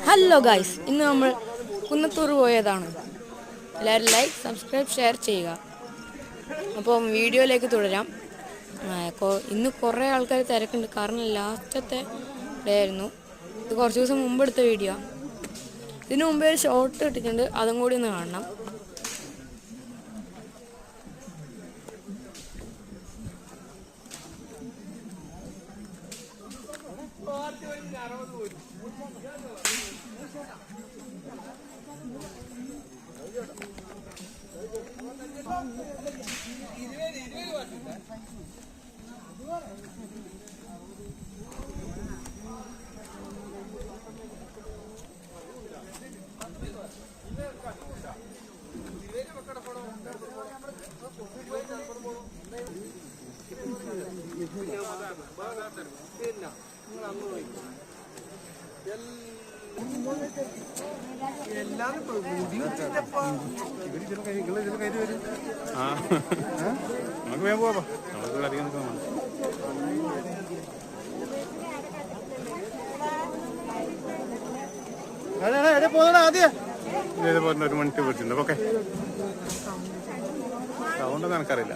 Hello guys, ഇന്ന് നമ്മൾ കുന്നത്തൂർ പോയതാണ്. എല്ലാവരും ലൈക്ക്, സബ്സ്ക്രൈബ്, ഷെയർ ചെയ്യുക. അപ്പം വീഡിയോയിലേക്ക് തുടരാം. ഇന്ന് കുറേ ആൾക്കാർ തിരക്കുണ്ട്, കാരണം ലാസ്റ്റത്തെ ഡേ ആയിരുന്നു. ഇത് കുറച്ച് ദിവസം മുമ്പ് എടുത്ത വീഡിയോ. ഇതിനു മുമ്പേ ഒരു ഷോർട്ട് ഇട്ടിട്ടുണ്ട്, അതും കൂടി ഒന്ന് കാണണം. നമുക്ക് വേഗം പോവാ, നമുക്ക് അധികം നിൽക്കണം. ഇതേപോലെ ഒരു മണിക്ക് വിളിച്ചിട്ടുണ്ട്. ഓക്കെ, സൗണ്ടൊന്നും എനിക്കറിയില്ല.